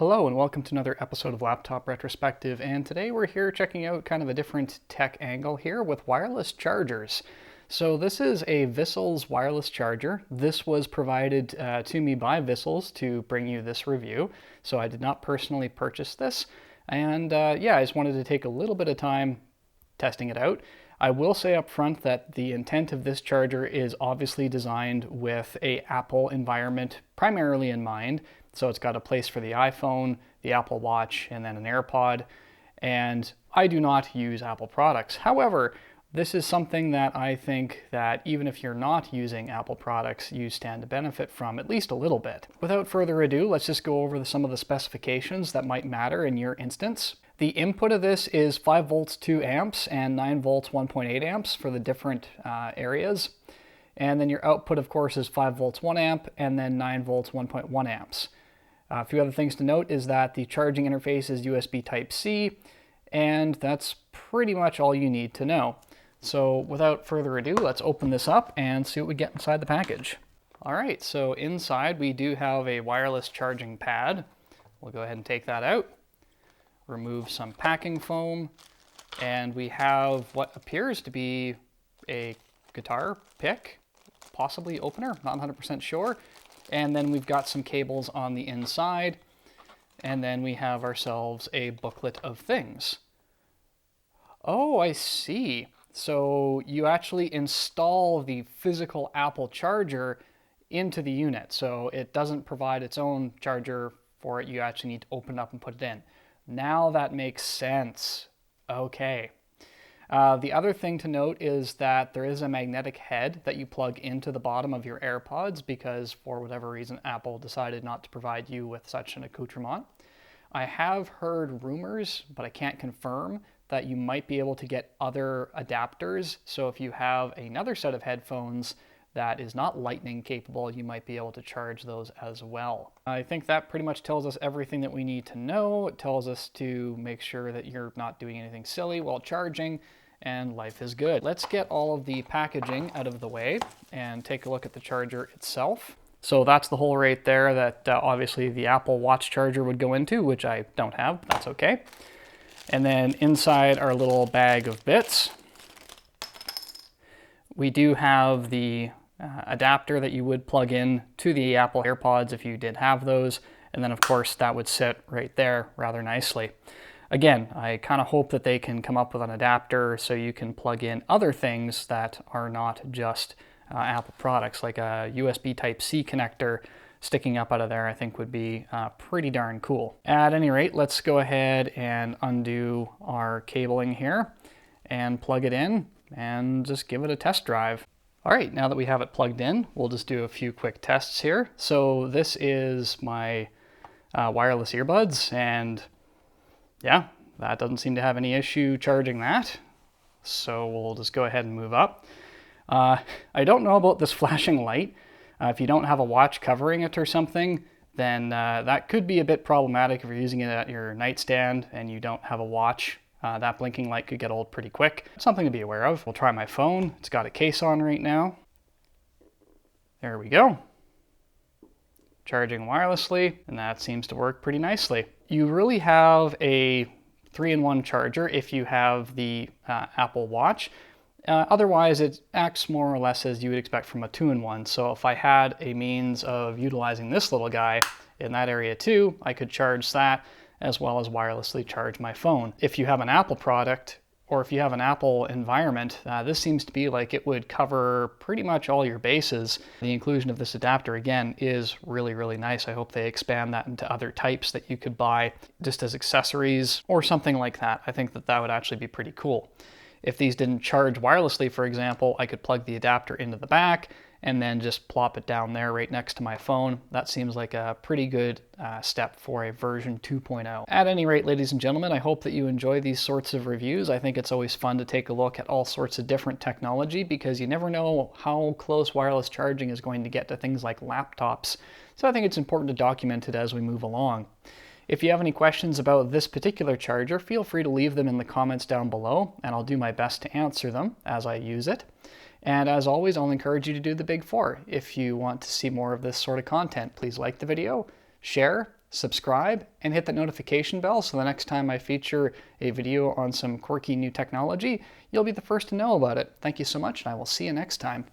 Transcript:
Hello and welcome to another episode of Laptop Retrospective, and today we're here checking out kind of a different tech angle here with wireless chargers. So this is a Vissles wireless charger. This was provided to me by Vissles to bring you this review, so I did not personally purchase this. And yeah, I just wanted to take a little bit of time testing it out. I will say up front that the intent of this charger is obviously designed with an Apple environment primarily in mind. So it's got a place for the iPhone, the Apple Watch, and then an AirPod. And I do not use Apple products. However, this is something that I think that even if you're not using Apple products, you stand to benefit from at least a little bit. Without further ado, let's just go over some of the specifications that might matter in your instance. The input of this is 5 volts 2 amps and 9 volts 1.8 amps for the different areas. And then your output, of course, is 5 volts 1 amp and then 9 volts 1.1 amps. A few other things to note is that the charging interface is USB Type-C, and that's pretty much all you need to know. So without further ado, let's open this up and see what we get inside the package. All right, so inside we do have a wireless charging pad. We'll go ahead and take that out. Remove some packing foam, and we have what appears to be a guitar pick, possibly opener, not 100% sure. And then we've got some cables on the inside, and then we have ourselves a booklet of things. Oh, I see. So you actually install the physical Apple charger into the unit. So it doesn't provide its own charger for it. You actually need to open it up and put it in. Now that makes sense. Okay. The other thing to note is that there is a magnetic head that you plug into the bottom of your AirPods because for whatever reason Apple decided not to provide you with such an accoutrement. I have heard rumors, but I can't confirm, that you might be able to get other adapters. So if you have another set of headphones that is not lightning capable, you might be able to charge those as well. I think that pretty much tells us everything that we need to know. It tells us to make sure that you're not doing anything silly while charging, and life is good. Let's get all of the packaging out of the way and take a look at the charger itself. So that's the hole right there that obviously the Apple Watch charger would go into, which I don't have, but that's okay. And then inside our little bag of bits, we do have the adapter that you would plug in to the Apple AirPods if you did have those. And then of course that would sit right there rather nicely. Again, I kind of hope that they can come up with an adapter so you can plug in other things that are not just Apple products, like a USB Type-C connector sticking up out of there. I think would be pretty darn cool. At any rate, let's go ahead and undo our cabling here and plug it in and just give it a test drive. All right, now that we have it plugged in, we'll just do a few quick tests here. So this is my wireless earbuds, and yeah, that doesn't seem to have any issue charging that. So we'll just go ahead and move up. I don't know about this flashing light. If you don't have a watch covering it or something, then that could be a bit problematic if you're using it at your nightstand and you don't have a watch. That blinking light could get old pretty quick. Something to be aware of. We'll try my phone. It's got a case on right now. There we go. Charging wirelessly, and that seems to work pretty nicely. You really have a 3-in-1 charger if you have the Apple Watch. Otherwise, it acts more or less as you would expect from a 2-in-1. So if I had a means of utilizing this little guy in that area too, I could charge that as well as wirelessly charge my phone. If you have an Apple product, or if you have an Apple environment, this seems to be like it would cover pretty much all your bases. The inclusion of this adapter, again, is really, really nice. I hope they expand that into other types that you could buy just as accessories or something like that. I think that that would actually be pretty cool. If these didn't charge wirelessly, for example, I could plug the adapter into the back and then just plop it down there right next to my phone. That seems like a pretty good step for a version 2.0. At any rate, ladies and gentlemen, I hope that you enjoy these sorts of reviews. I think it's always fun to take a look at all sorts of different technology because you never know how close wireless charging is going to get to things like laptops. So I think it's important to document it as we move along. If you have any questions about this particular charger, feel free to leave them in the comments down below, and I'll do my best to answer them as I use it. And as always, I'll encourage you to do the big four. If you want to see more of this sort of content, please like the video, share, subscribe, and hit that notification bell so the next time I feature a video on some quirky new technology, you'll be the first to know about it. Thank you so much, and I will see you next time.